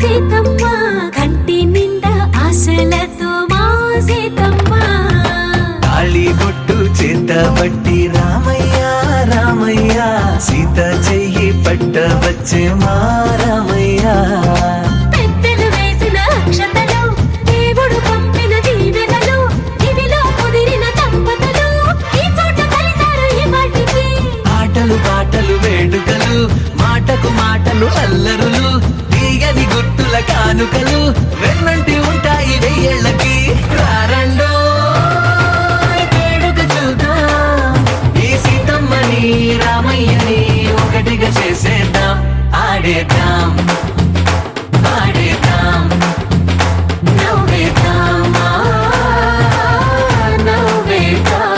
సీతమ్మ కంటి నిండా ఆశలతో మా సీతమ్మ తాళి బొట్టు చేతబట్టి రామయ్య రామయ్య సీత చెయ్యి పట్టవచ్చే మా రామయ్య పెద్దలు వేసిన అక్షతలు దేవుడు పంపిన దీవెనలు ఇవిలో కుదిరిన దంపతులు ఈ చోట కలిసారు ఈ వాటికి ఆటలు పాటలు వేడుకలు మాటకు మాటలు అల్లరులు తీయని గుర్తుల కానుకలు వెన్నంటి ఉంటాయి వెయ్యేళ్ళకి రారండో వేడుక చూద్దాం ఈ సీతమ్మని రామయ్యని ఒకటిగా చేసేద్దాం ఆడేద్దాం ఆడేద్దాం నవ్వేద్దాం నవ్వేద్దాం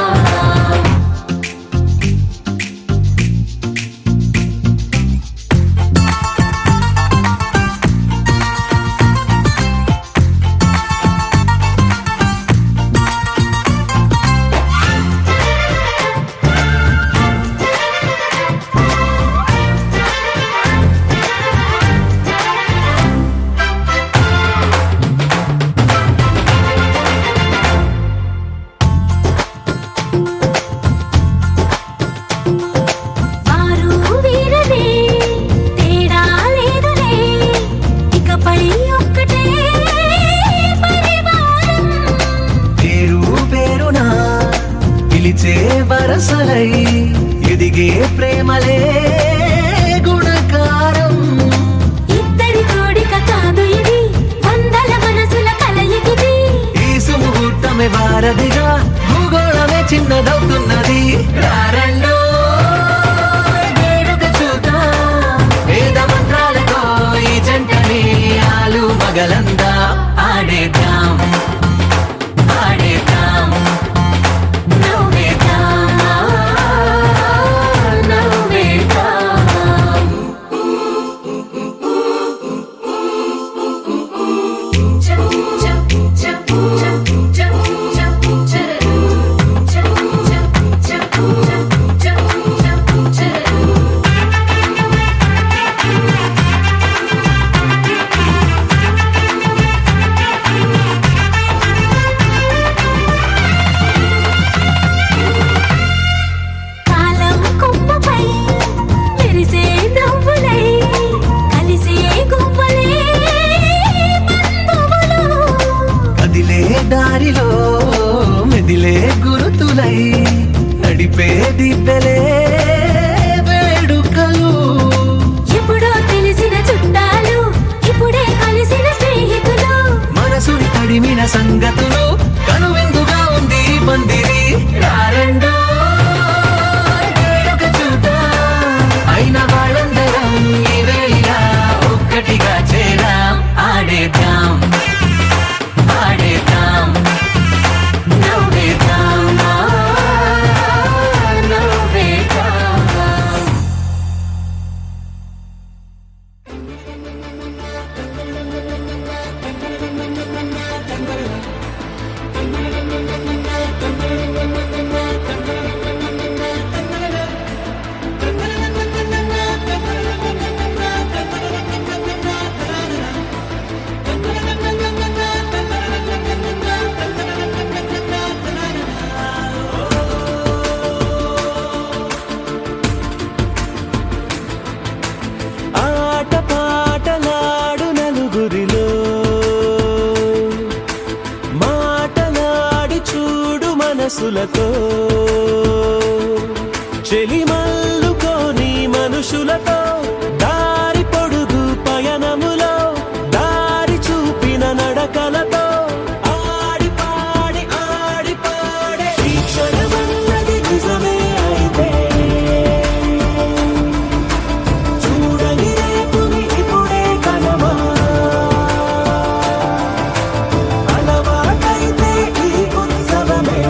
వారు వీరనే తేడా లేదులే ఇకపై ఒక్కటే పరివారం పేరు పేరునా పిలిచే వరసలై ఎదిగే ప్రేమలే గుణకారం ఇద్దరి కోడిక కాదు ఇది వందల మనసుల కలయికిది ఈ సుముహూర్తమే వారధిగా భూగోళమే చిన్నదవుతున్నది రారండో వేడుక చూద్దాం వేద మంత్రాలతో ఈ జంటని ఆలు మగలందా ఆడేద్దాం ఆడేద్దాం నవ్వేద్దాం నవ్వేద్దాం కాలం కొమ్మపై మెరిసే నవ్వులై కలిసే గువ్వలే బంధువులు కదిలే దారిలో మెదిలే గురుతులై నడిపే దిబ్బెలే వేడుకలు ఎప్పుడో తెలిసిన చుట్టాలు ఇప్పుడే కలిసిన స్నేహితులు మనసుని తడిమిన సంగతులు కనువిందుగా ఉంది ఈ పందిరి రారండో వేడుక చూద్దాం అయిన వాళ్ళందరం ఈ వేళ ఒక్కటిగా చేరాం ఆడేద్దాం ఆడేద్దాం నవ్వేద్దాం నవ్వేద్దాం ఆట పాటలాడు నలుగురిలో మాటలాడి చూడు మనసులతో చెలిమల్లుకోని మనుషులతో దారి పొడుగు పయనములో దారి చూపిన నడకలతో ఆడి పాడే ఈ క్షణమన్నది నిజమే అయితే చూడని రేపుని ఇప్పుడే కనమా అలవాటైతే ఈ ఉత్సవమే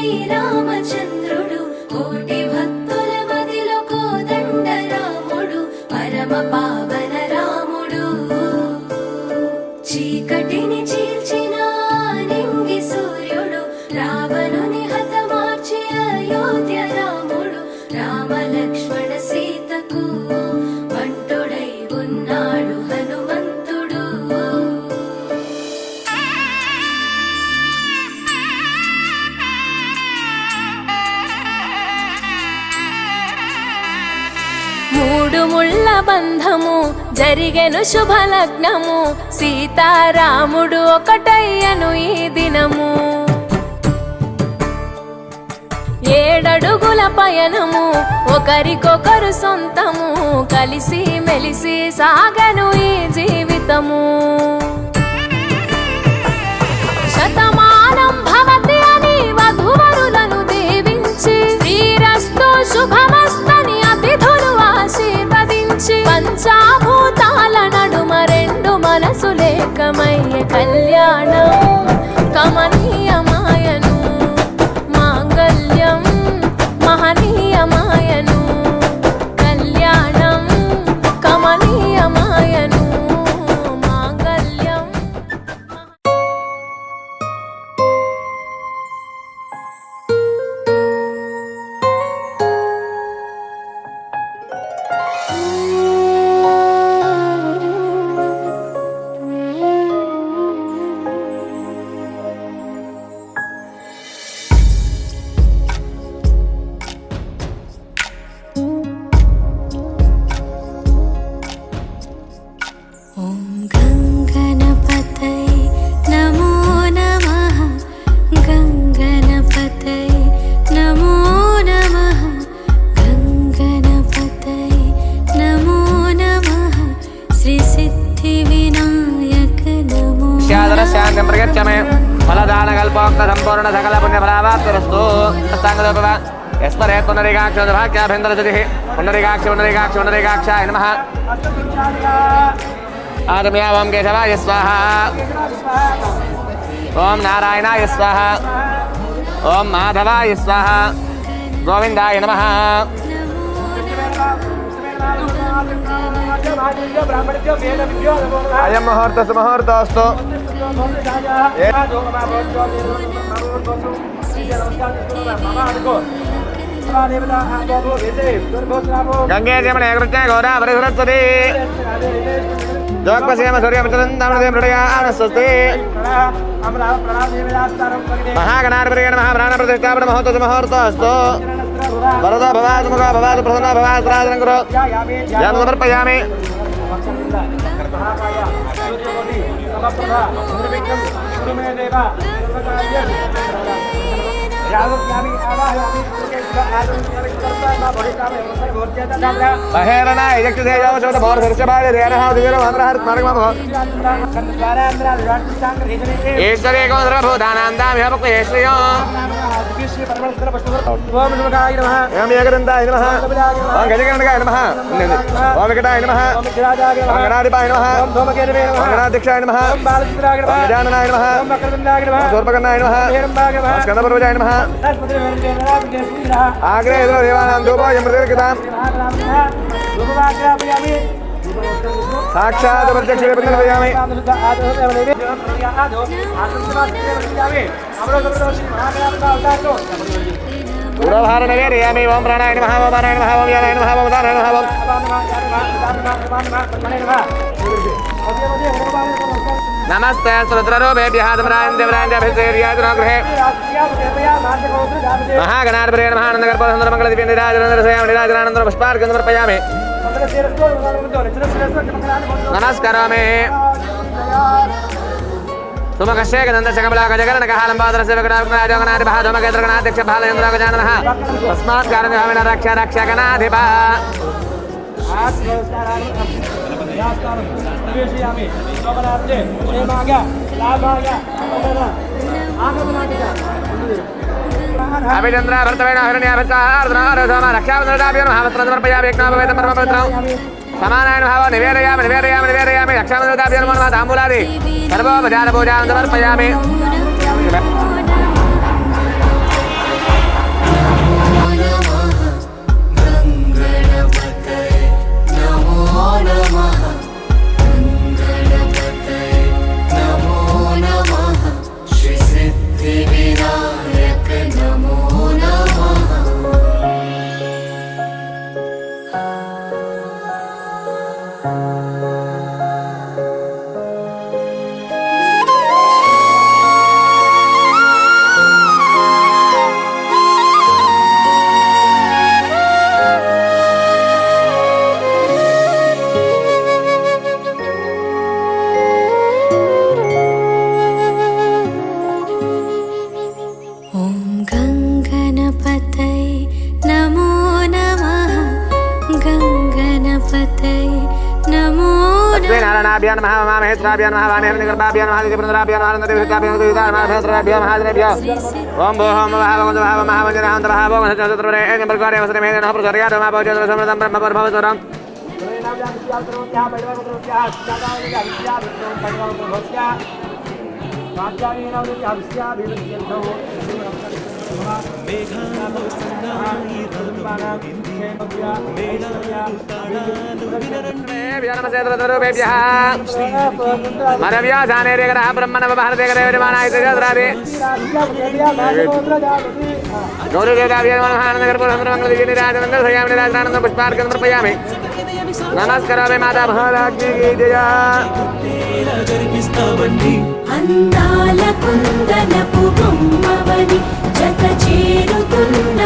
శ్రీరామచంద్రుడు కోటి భక్తుల మదిలో కోదండ రాముడు పరమ పావన రాముడు చీకటిని చీల్చిన నింగి సూర్యుడు రావణుని హతమార్చి అయోధ్య రాముడు రామ లక్ష్మణ సీతకు వంటుడై ఉన్నాడు హనుమంతుడు మూడు ముళ్ళ బంధము జరిగెను శుభలగ్నము సీతారాముడు ఒకటయ్యను ఈ దినము ఏడడుగుల పయనము ఒకరికొకరు సొంతము కలిసి మెలిసి సాగను ఈ జీవితము శతమానం భవతి అని వధువరులను దీవించి శ్రీరస్తు శుభమస్తని అతిథులు ఆశీర్వదించి పంచాభూతాల నడుమ రెండు మనసులేకమయ్యే కళ్యాణం కమనీయమాయను మాంగళ్యం మహనీయమాయను కళ్యాణం కమనీయమాయను మాంగళ్యం ॐ गङ्गणपतये नमो नमः गङ्गणपतये नमो नमः गङ्गणपतये नमो नमः श्रीसिद्धिविनायक नमो शान्तिं प्रगच्छमे फलदानकल्पोक्त सम्पूर्ण सकल पुण्यफलावाप्तिरस्तु अष्टाङ्गदोपव यस्मरे पुनरिकाक्षभाग्याभ्यन्तरजतिः पुनरिकाक्षाय नमः आदम्या ओं केशवाय स्वाहा ओं नारायणाय स्वाहा ओं माधवाय स्वाहा गोविन्दाय नमः अयं मुहूर्तः सुमुहूर्तोऽस्तु गंगे जमने कृत्य गोदावरी सरस्वती जोगपश्येम सूर्यमचलन्दमृदयमृडयानस्वस्ति महागणाधिपतये नमः प्राणप्रतिष्ठापन मुहूर्तोऽस्तु वरदो भवातु मुखो भवातु प्रसन्नो भवातु राजनं कुरु जलं समर्पयामि महेरना यक्षसेयोषोद भोरसर्षभाय धेनः दिवेन वन्द्रहर स्मारकमभो ईश्वरे सर्वभूतानां दामिह भक्तेश्वयो ओम नमः ओम एकदन्ताय नमः ओम गजगणकाय नमः ओम विकटाय नमः ओम गणाधिपाय नमः ओम धूमकेतवे नमः ओम गणाध्यक्षाय नमः ओम बालचन्द्राय नमः ओम गजाननाय नमः ओम वक्रतुण्डाय नमः ओम शूर्पकर्णाय नमः ओम स्कन्दपूर्वजाय नमः आग्रे देवानां धूपो यमृतिर्गताम् साक्षात् प्रत्यक्षे बन्धनयामि पूर्वभारणवेरयामि ओम प्राणाय नमः ओम प्राणाय नमः ओम यानाय नमः ओम दानाय नमः ओम नमस्ते सुरुद्ररूपेभ्यः देवराजभिषेर्याजुनगृहे महागणाधिपतये नमः आनन्दगर्भसुन्दरमङ्गलदिव्यनिराजनन्दरसयामि पुष्पार्घ्यं समर्पयामि नमस्करोमि तस्मात् कारणेन रक्षागणाधिपः अभिचन्द्र भर्तवेण हिरण्याभिचार्दनारसोम रक्षाबन्धनाभ्यो महावस्त्रं समर्पयामि यज्ञोपवेतं परमपवित्रं समानाय भाव निवेदयामि रक्षाबन्धनाभ्यो नमः ताम्बूलादि सर्वोपचारपूजां समर्पयामि गङ्गणपतये नमो नमः गङ्गणपतये नमो नारायणाभ्यां नमः महेश्वराभ्यां नमः वाणिर्निगर्भाभ्यां नमः दिव्यपुत्राभ्यां नमः नन्ददेवताभ्यां नमः महादेव्यां ओम भोम महावंद भाव महावंजनांत भाव वंशचतुर्वरे एंबरकारे वसने में नमः प्रचर्या नमः भवजन समृद्धं ब्रह्म परभवतरं నమస్కారమే మాతా మహారాజ్ఞి జయ అందాల కుందనపు బొమ్మవని జత చేరుతున్న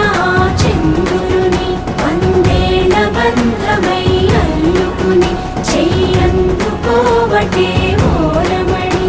చంద్రుని వందేళ్ల బంధమై అల్లుకుని చెయ్యందుకోవటే ఓరమణి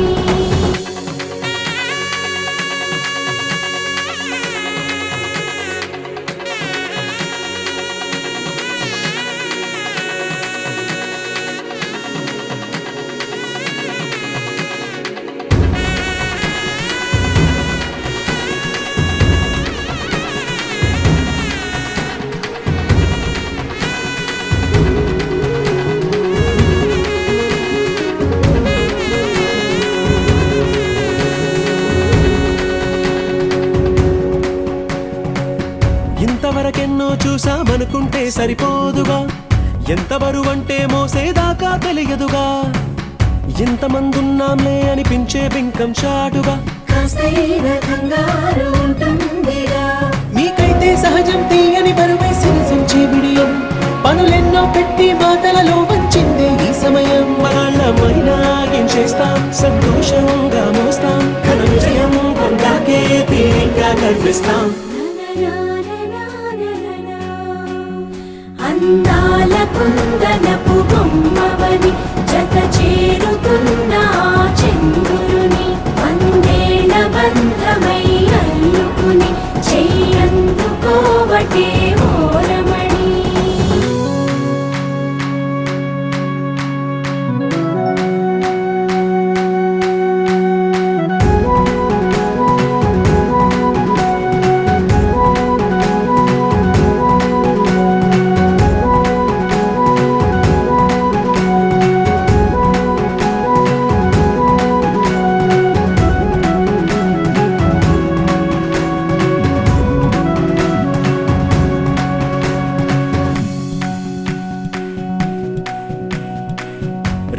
ఇంతవరకెన్నో చూసామనుకుంటే సరిపోదుగా, ఎంత బరువంటే మోసేదాకా తెలియదుగా, ఇంతమందున్నాంలే అనిపించే బింకం చాటుగా మీకైతే సహజం తీయని బరువై సిరిసించే బిడియం, పనులెన్నో పెట్టి మాటలలో వంచిందే ఈ సమయం. వాళ్ళమైనా ఏం చేస్తాం, సంతోషంగా మోస్తాం, ఘన విజయం పొందాకే తీరిగ్గా కనిపిస్తాం. అందాల కుందనపు బొమ్మవని జత చేరుతున్న చంద్రుని వందేళ్ల బంధమై అల్లుకుని చెయ్యందుకోవటే ఓరమణి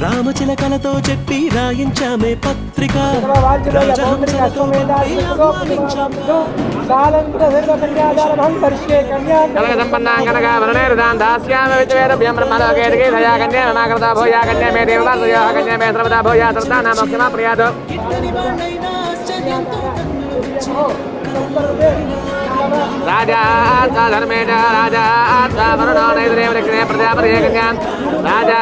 రామచిలకలతో చెప్పి రాయించామే పత్రిక, రాజహంసలతో పంపి ఆహ్వానించాముగా. కనక సంపన్నాం కనక వరుణేర్దాం దాస్యామి విద్వేదభ్యం బ్రహ్మలోకేదికి దయా కన్యా నాకృత భూయా కన్యా మే దేవవాసయో కన్యా మే సర్వదా భూయా సర్వదా నామోక్షమా ప్రియాతో గిట్టని వాణ్ణైనా ఆశ్చర్యంతో కన్నుంచు. రాజా ధర్మేజ రాజా వరుణో నైదేవ దక్షిణే ప్రజాపతి కన్యాం రాజా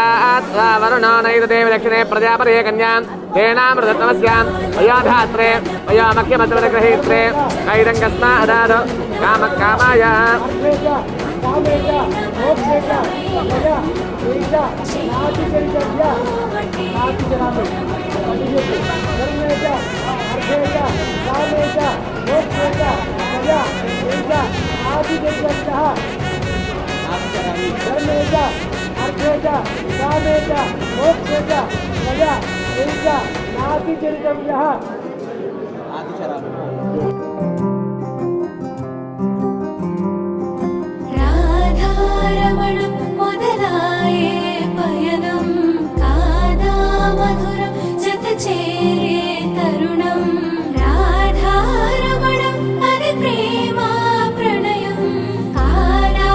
వరుణో నైదేవ దక్షిణే ప్రజాపతి కన్యాం తేనామృతమస్యాం అయోధాత్రే అయోమఖ్యమత్రగ్రహీత్రే కైరంగస్మా అదాదు కామకామాయ రాధారమణం మొదలాయే పయనం కాదా మధురం జత చేరే తరుణం రాధారమణం అది ప్రేమ ప్రణయం కాదా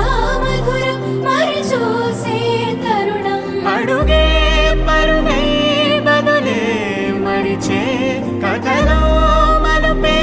మధురం మరి చూసే తరుణం అడుగే పరుగై బదులే మరిచే కథలో మలుపే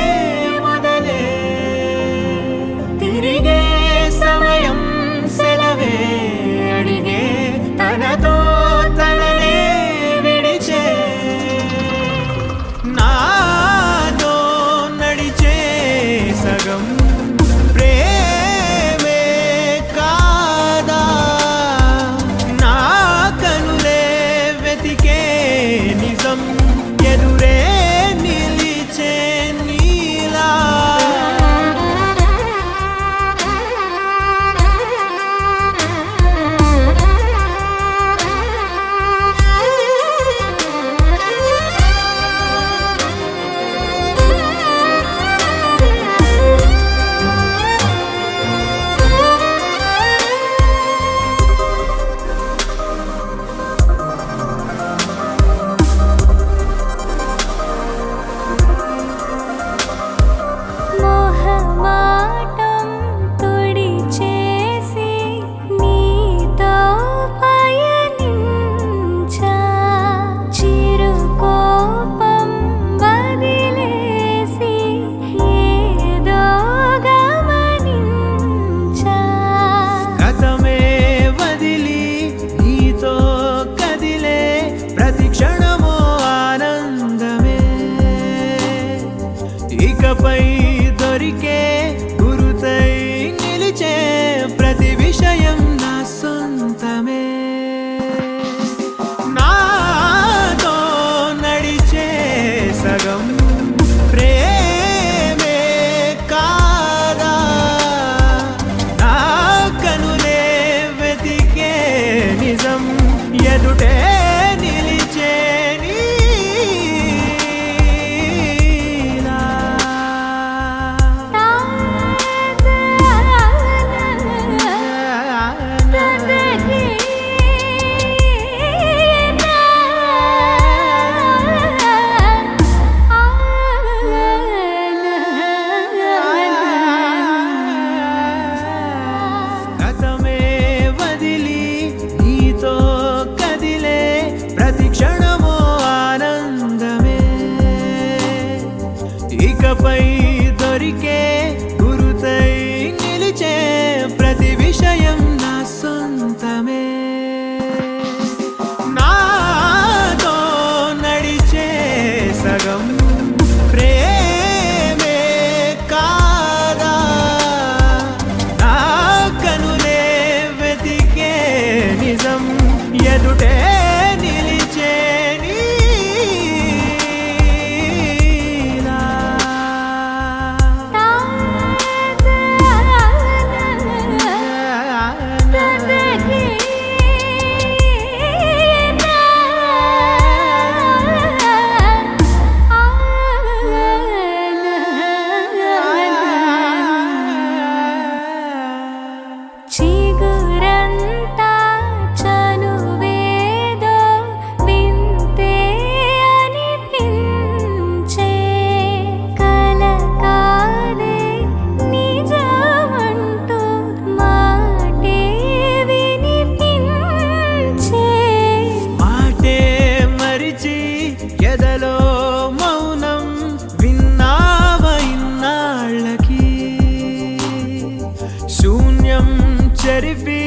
చెరిపి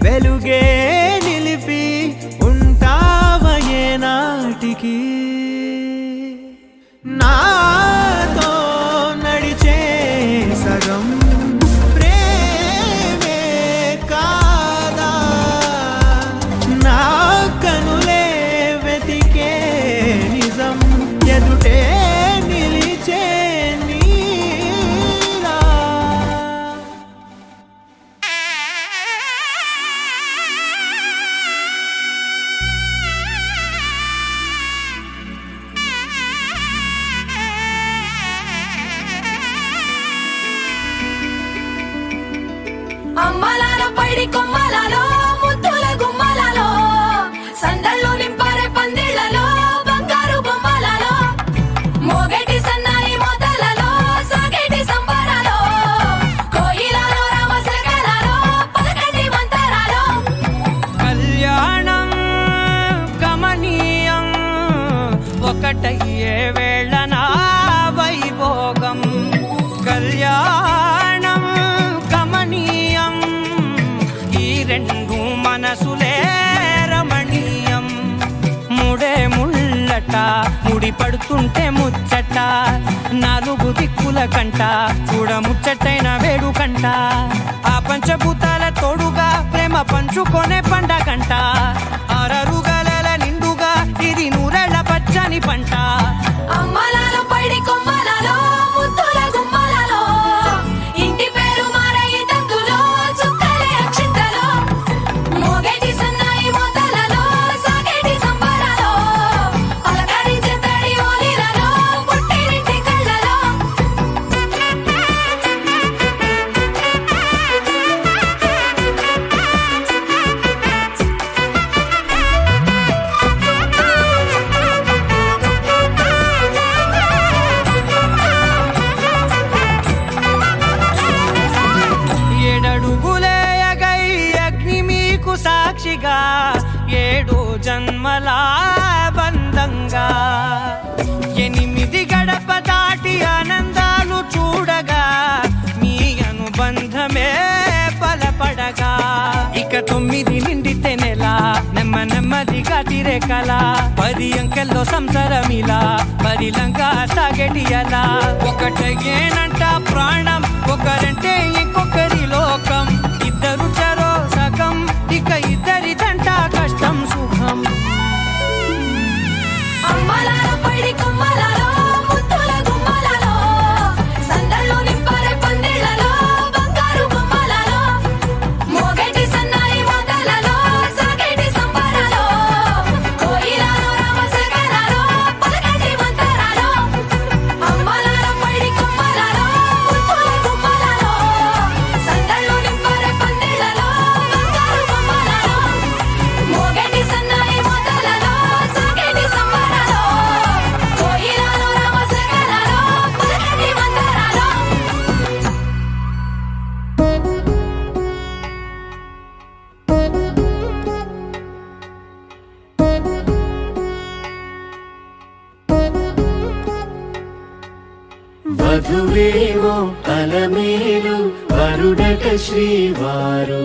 వెలుగే నిలిపి ఉంటావయే నాటికి నాతో నడిచే సగం ప్రేమే కాదా నా కనులే వెతికే నిజం ఎదుటే నిలిచే నీలా అమ్మలాల పైడి కొమ్మలలో ముద్దుల గుమ్మలలో సందళ్ళు నింపరే పందిళ్లలో బంగారు బొమ్మలలో మోగేటి సన్నాయి మోతలలో సాగేటి సంబరాలో కోయిలలో రామశకలలో పలకటి మంతరాలో కళ్యాణం గమనీయం ఒకటయ్యే వేళ నా వైభోగం కళ్యాణం గమనీయం ఈ రెండు మనసులే రమణీయం ముడే ముళ్ళట ముడి పడుతుంటే ముచ్చట నాలుగు దిక్కుల కంట చూడ ముచ్చటైన వేడుకంట ఆ పంచభూతాల తోడుగా ప్రేమ పంచుకొనే పండగంట ఆరరుగల నిండుగా ఇది నూరెళ్ళ పచ్చని పంట అమ్మలాల పైడి కొమ్మలలో ముద్దుల గుమ్మలలో ఇంటి పేరు మారయ్య తందులో చుక్కలే అక్షింతలో మోగేటి సన్నాయి మోతలలో సాగేటి సంబరాలో పలకరించే తడి ఓలిలలో పుట్టినింటి కళ్ళలో ఏడడుగులే ఎగై అగ్ని మీకు సాక్షిగా ఏడు జన్మల బంధంగా ఎనిమిది గడప దాటి ఆనందాలు చూడగా మీ అనుబంధమే బలపడగా ఇక 9 నిండితే నెల నెమ్మదిగా తిరే కల 10 అంకెల్లో సంసారమిలా పరిలంగా సాగేటి అలా ఒకటేనంట ప్రాణం ఒకరంటే ఇంకొకరి లోకం ఇద్దరు చరో సగం ఇక ఇద్దరిదంట కష్టం సుఖం అమ్మలాల పైడి కొమ్మలలో ముద్దుల గుమ్మలలో సందళ్ళు నింపరే పందిళ్లలో బంగారు బొమ్మలలో మోగేటి సన్నాయి మోతలలో సాగేటి సంబరాలో కోయిలలో రామశకలలో పలకటి మంతరాలో అమ్మలాల పైడి కొమ్మలలో ముద్దుల గుమ్మలలో సందళ్ళు నింపరే పందిళ్లలో బంగారు బొమ్మలలో మోగేటి సన్నాయి మోతలలో సాగేటి సంబరాలో కోయిలలో రామశకలలో పలకటి మంతరాలో వధువేమో అలమేలు వరుడట శ్రీవారు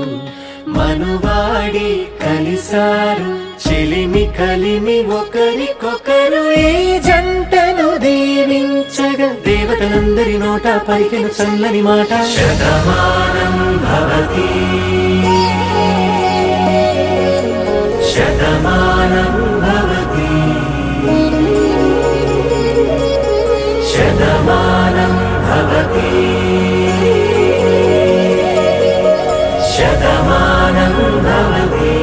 మనువాడి కలిసారు చెలిమి కలిమి ఒకరికొకరు ఈ జంటను దీవించగా దేవతలందరి నోట పలికిన చల్లని మాట శతమానం భవతి శతమానం భవతి శతమానం భవతి శతమానం భవతి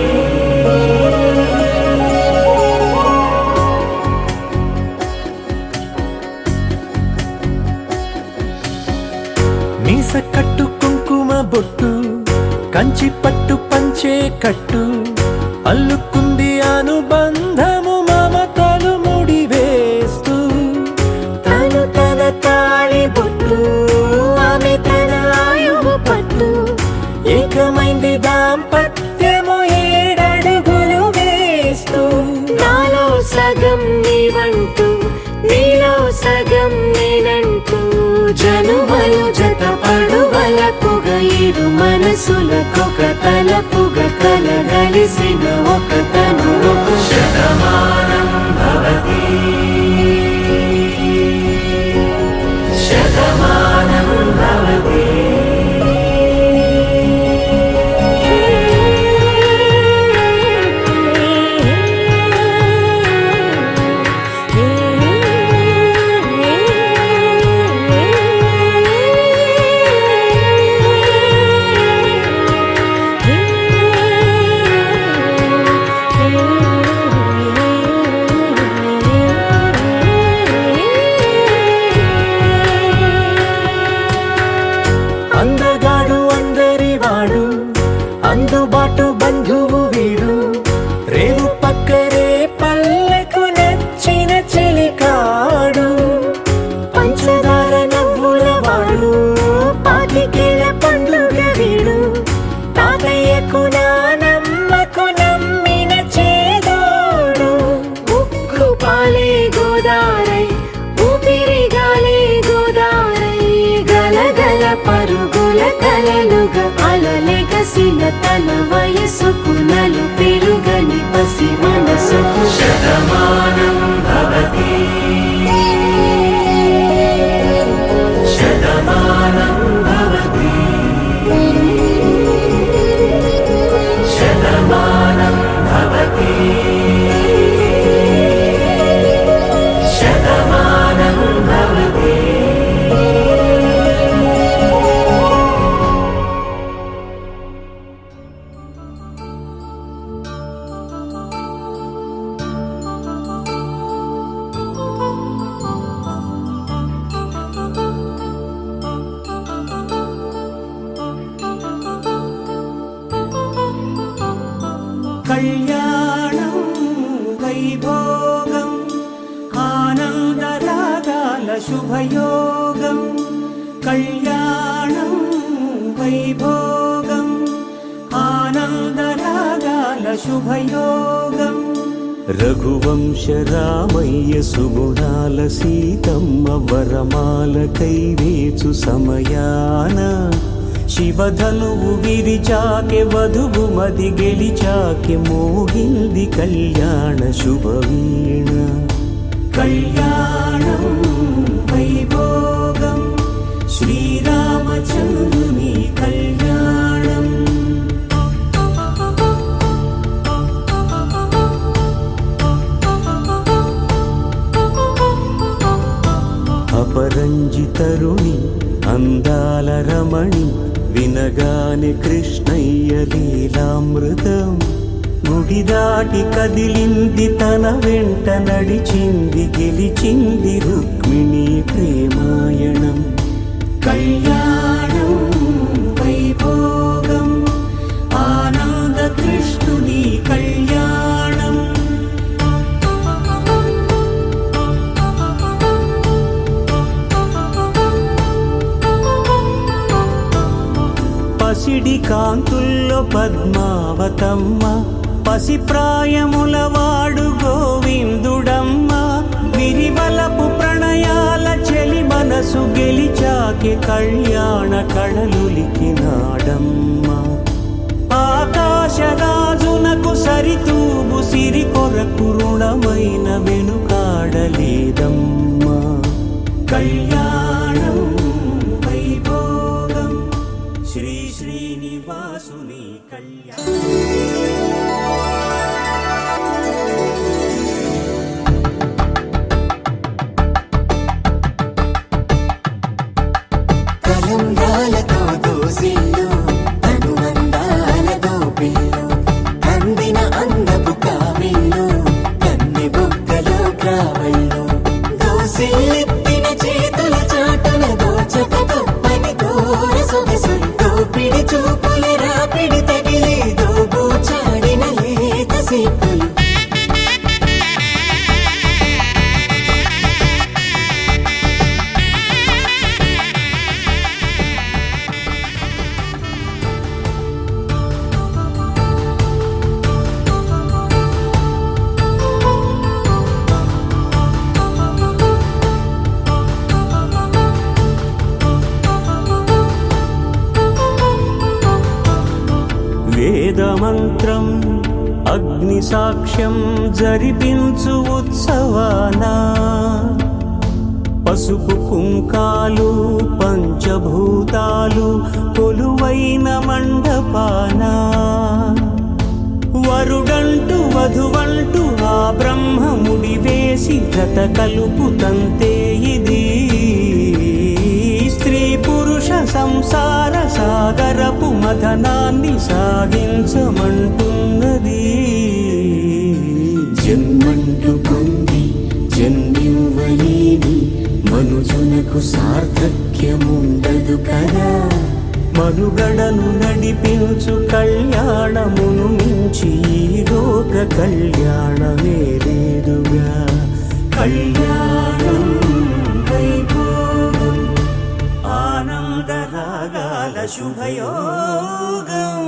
మీస కట్టు కుంకుమ బొట్టు కంచి పట్టు పంచే కట్టు అల్లుకుంది అనుబంధము మమతలు ముడివేస్తూ తను తన తాళి బొట్టు ఆమె తన ఆయువు పట్టు ఏకమైంది దాంపత్యము 7 అడుగులు వేస్తూ నాలో సగం నీవంటూ నీలో సగం నేనంటూ జనుమలు జత పడువలకుగా ఈ ఇరు మనసులకొక తలపుగా కలగలిసిన ఒక తనువు శతమానం భవతి శతమానం భవతి అందగాడు అందరివాడు అందుబాటు బంధువు వీడు రేవు పక్కరే పల్లెకు నచ్చిన చెలికాడు పంచదార నవ్వుల వాడు పాతికేల పండుగ వీడు తాతయ్యకు నానమ్మకు నమ్మిన చేదోడు ఉక్కు పాలే గోదారై ఊపిరిగాలే గోదారై గలగల పరుగుల కలలుగా అలలెగసిన తన వయసుకు నలు పెరుగని పసి మనసుకు శతమానం భవతి శతమానం భవతి శతమానం భవతి శతమానం భవతి కళ్యాణం వైభోగం ఆనందరాగాల శుభయోగం కళ్యాణం వైభోగం ఆనందరాగాల శుభయోగం రఘువంశ రామయ్య సుగుణాల సీతమ్మ వరమాల కైవేచు సమయాన శివధనువు విరిచాకె వధువు మది గెలిచాకె మోగింది కళ్యాణ శుభవీణ కళ్యాణం వైభోగం శ్రీరామచంద్రుని కళ్యాణం అపరంజితరుణి అందాల రమణి వినగానే కృష్ణయ్య లీలామృతం గుడి దాటి కదిలింది తన వెంట నడిచింది గెలిచింది రుక్మిణి ప్రేమాయణం కళ్యాణం వైభోగం ఆనంద కృష్ణుని కళ్యాణం పసిడి కాంతుల్లో పద్మావతమ్మ పసి ప్రాయముల వాడు గోవిందుడమ్మ విరివలపు ప్రణయాల చెలి మనసు గెలిచాకే కళ్యాణ కళలులికినాడమ్మ ఆకాశరాజునకు సరితూగు సిరి కొరకు రుణమైన వెనుకాడలేదమ్మా కళ్యాణం వైభోగం శ్రీ శ్రీనివాసుని కళ్యాణం కలంబ్రాలతో దోసిల్లు అనుబంధాలతో పిల్లు అందిన అందపు కావిల్లు కన్నె బుగ్గలో గ్రావళ్ళు దోసిల్లెత్తిన చేతుల చాటున దోచక తప్పని దూర సొగసులు దోపిడి చూపుల రాపిడి తగిలి దోబూచాడిన లేత సీపులు మంత్రం అగ్ని సాక్ష్యం జరిపించు ఉత్సవాన పసుపు కుంకాలు పంచభూతాలు కొలువైన మండపాన వరుడంటూ వధువంటూ ఆ బ్రహ్మముడి వేసి జత కలుపు తంతే ఇది స్త్రీ పురుష సంసార సాగరపు మథనాన్ని సాగించమంటున్నది. జన్మంటూ పొంది జన్మివ్వలేని మనుజునకు సార్థక్యముండదు కదా. మనుగడను నడిపించు కళ్యాణమును మించి ఈ లోక కళ్యాణమే లేదుగా. కళ్యాణం వైభోగం ఆనందరాగాల శుభయోగం.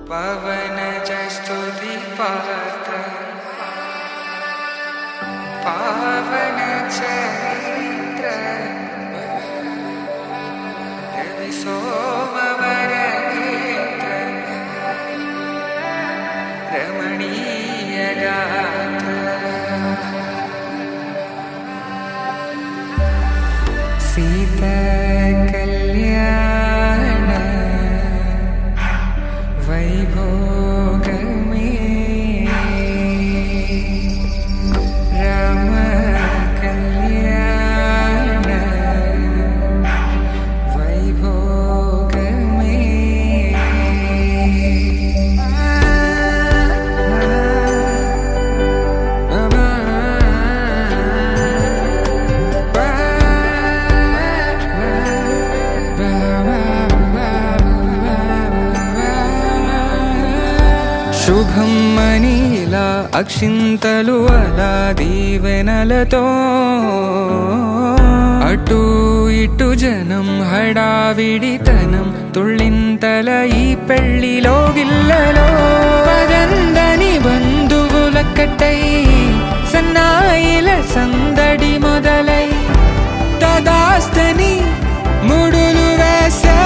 పవన జస్తుతి పాత్ర పావన చరిత్ర రవి సోమవర నేత్ర రమణీయ గాత్ర సీతా కళ్యాణ వైభోగమే రామ కళ్యాణ వైభోగమే. శుభం మనీలా అక్షింతలు అలా దీవెనలతో అటు ఇటు జనం హడావిడితనం తుళ్ళింతల ఈ పెళ్లిలో గిల్లలో పదందని బంధువులక్కటై సన్నాయిల సందడి మొదలై తదాస్తని ముడులు వేసే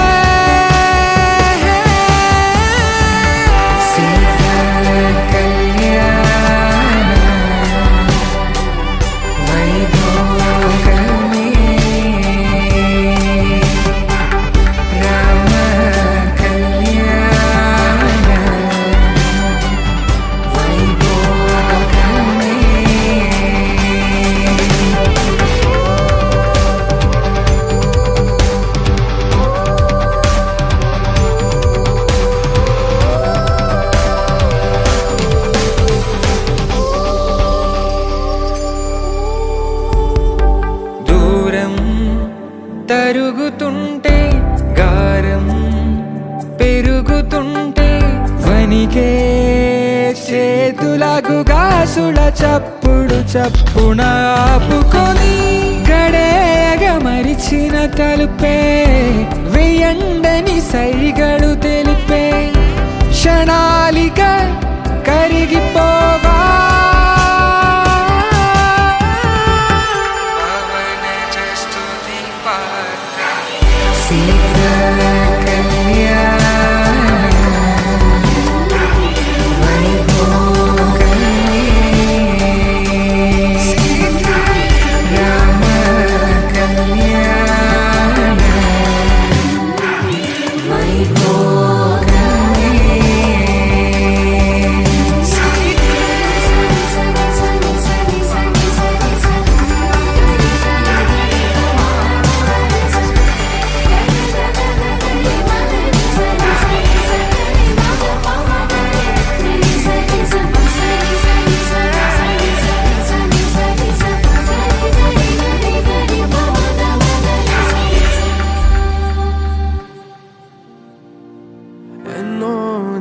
తరుగుతుంటే గారం పెరుగుతుంటే వనికే చేతులకు గాసుల చప్పుడు చప్పున ఆపుకొని గడేగ మరిచిన తలుపే వెయ్యండని సైగడు తెలిపే క్షణాలిక కరిగిపోవా.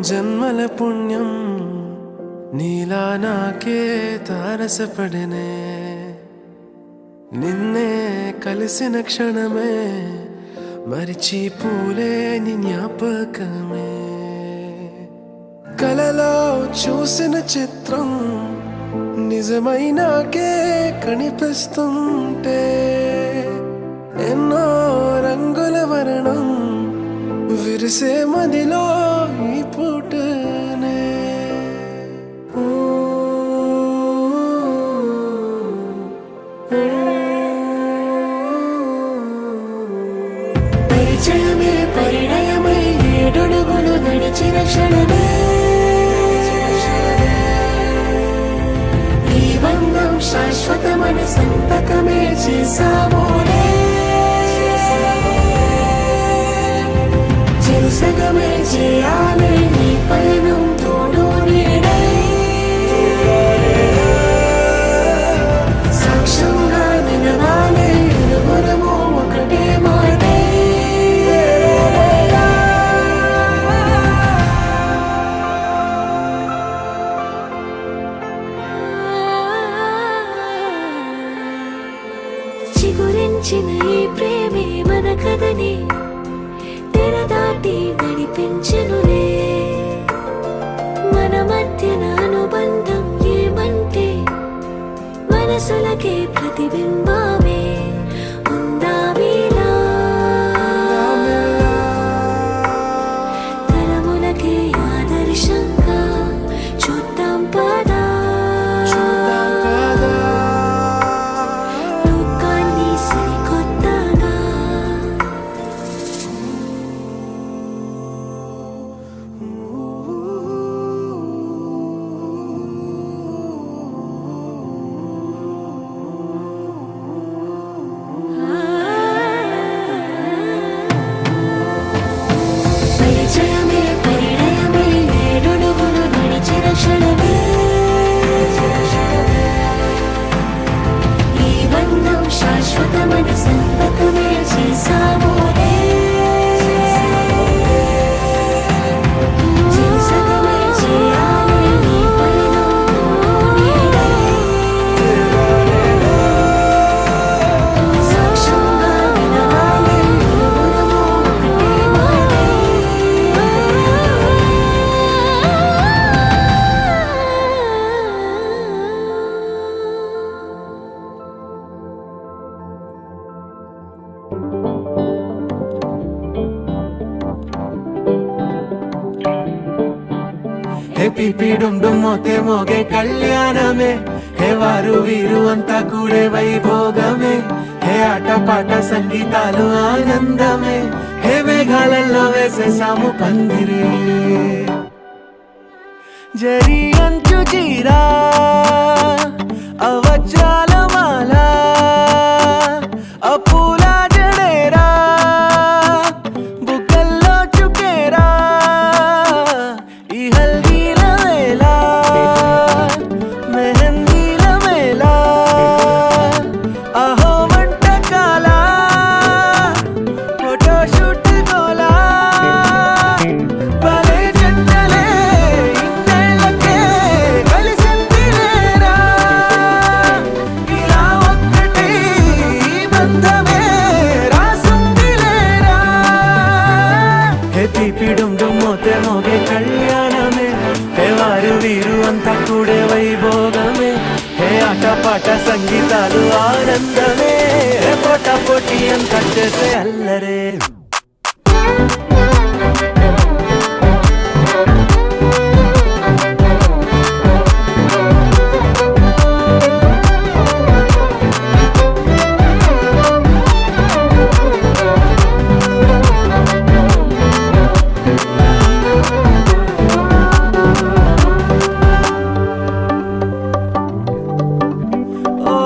జన్మల పుణ్యం నీలా నాకే తారసపడనే నిన్నే కలిసిన క్షణమే మరిచిపోలేని జ్ఞాపకమే కలలో చూసిన చిత్రం నిజమైనాకే కనిపిస్తుంటే ఎన్నో రంగుల వర్ణం విరిసే మదిలో ఈ పూటనే పరిచయమే పరిణయమై ఏడడుగులు నడిచిన క్షణమే ఈ బంధం శాశ్వతమని సంతకమే చేసామోలే చిరుసగమే చేయాలి ఈ పయనం తోడు నీడై సాక్ష్యంగా నిలవాలి ఇరువురము ఒకటే మాటే చిగురించిన ఈ ప్రేమే మన కథని తెరదాటి నడిపించనులే మన మధ్యన అనుబంధం ఏమంటే మనసులకే ప్రతిబింబమే ఉందామీలా తరములకే ఆదర్శంగా చూద్దాం పదా లోకాన్ని సరికొత్తగా పరిచయమే పరిణయమే ఏడడుగులు నడిచిన క్షణమే ఈ బంధం శాశ్వతమని సంతకమే చేసామోలే చిరుసగమే చేయాలి ఈ పయనం నీడై సాక్ష్యంగా నిలవాలి ఇరువురము ఒకటే మాటే హే పిపిడుం మోతే మోగే కళ్యాణమే హే వారు వీరు అంతా కూడే వైభోగమే హే ఆట పాట సంగీతాలు ఆనందమే హే మేఘాలలో వేసేసాము పందిరి జరి అంచు జీరా అవజ్రాల మాల అపూల జడేరా బుగ్గల్లో చుకేరా ఈ హల్దీల వేళ మెహందీల మేళ అహో వంటకాల ఫోటోషూట్ గోలా భలే జంటలే ఇన్నేళ్ళకే కలిసిందిలేరా ఇలా ఒక్కటి ఈ బంధమే రాసుందిలేరా హే పిపిడుం మోతే మోగే కళ్యాణమే హే వారు వీరు అంతా కూడే వైభోగమే హే ఆట పాట సంగీతాలు ఆనందమే హే పోటా పోటీ అంతా చేసే అల్లరే ఓ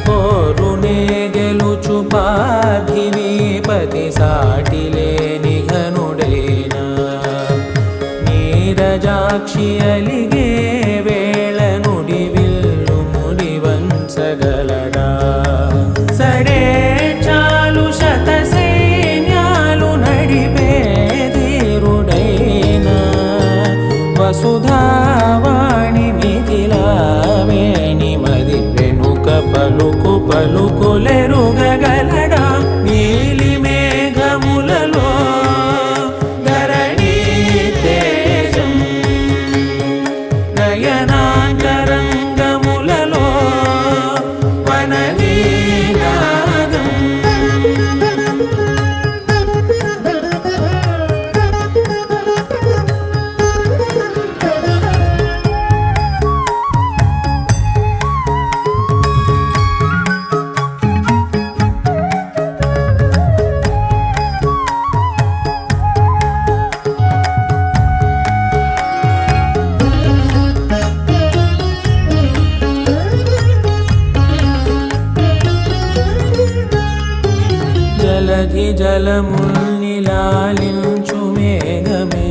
పోరునే గెలుచు పార్థివీపతి సాటిలేని ఘనుడేనా నీరజాక్షి అలిగే వేళ నుడి విల్లు ముడి వంచగలడా సడే చాలు శత సైన్యాలు నడిపే ధీరుడైనా వసుధావాణి మిథిలావేణి మది వెనుక పలుకు పలుకులెరుగగలడా నీలి మేఘములలో ధరణీ తేజం నయనాంతరంగములలో వననీనాదం జలధి జలముల్నిలాలించు మేఘమే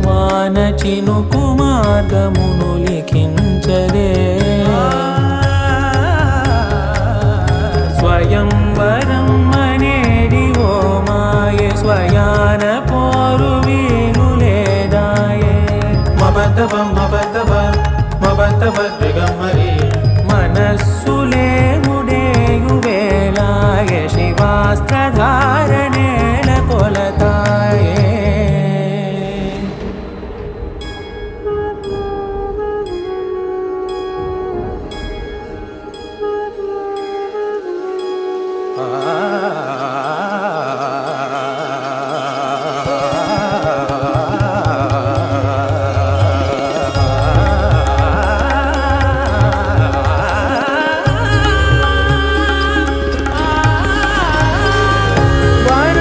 వాన చినుకు మార్గమును లిఖించదే స్వయంవరం అనేడి ఓ మాయే స్వయాన పోరు వీలు లేదాయే మబద్దబ మబద్దబ మబద్దబ దిగమ్మరి మనస్సులే ముడేయు వేళాయ శివాస్త్రధారణేళ కొలతాయే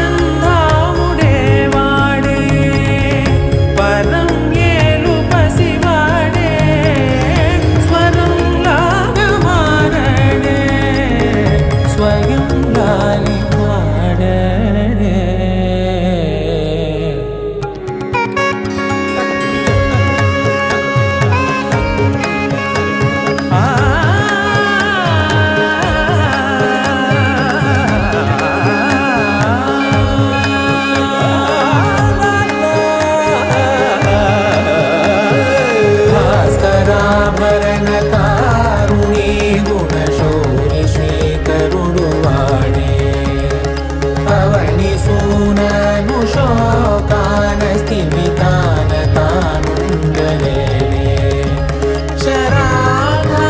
వరంధాముడే వాడే పరం ఏలు పసివాడే స్వరం లాగమారడే స్వయం లాలి పాడడే భాస్కరాభరణ కారుణీ గుణశౌరి శ్రీకరుడు వాడే పవని సూనను శోకాన స్థిమితాన తానుండలేనే శరాఘాతమైన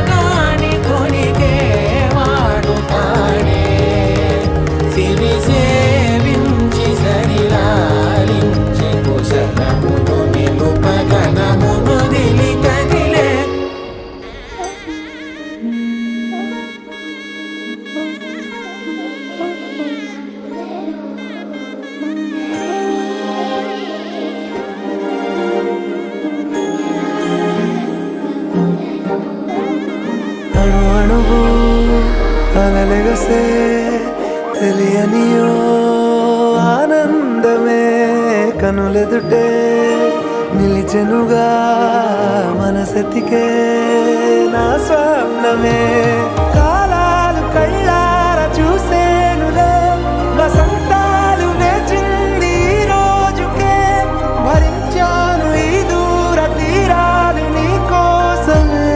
గాని కొనికే వాడు కాడే సిరి సేవించి సరిలాలించి కుశలమును నిలుపగనమును దిలి కదిలే అణు అణువు అలలెగసే తెలియనియో ఆనందమే కనులెదుటే నిలిచెనుగా మనసెతికే నా స్వప్నమే కాలాలు కళ్ళార చూసేనులే వసంతాలు వేచింది ఈ రోజుకే భరించాను ఈ దూర తీరాలు నీ కోసమే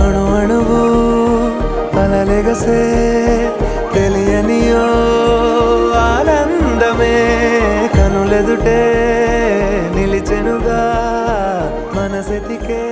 అణు అణువు అలలెగసే తెలియనియో ఆనందమే కనులెదుటే నిలిచెనుగా మనసెతికే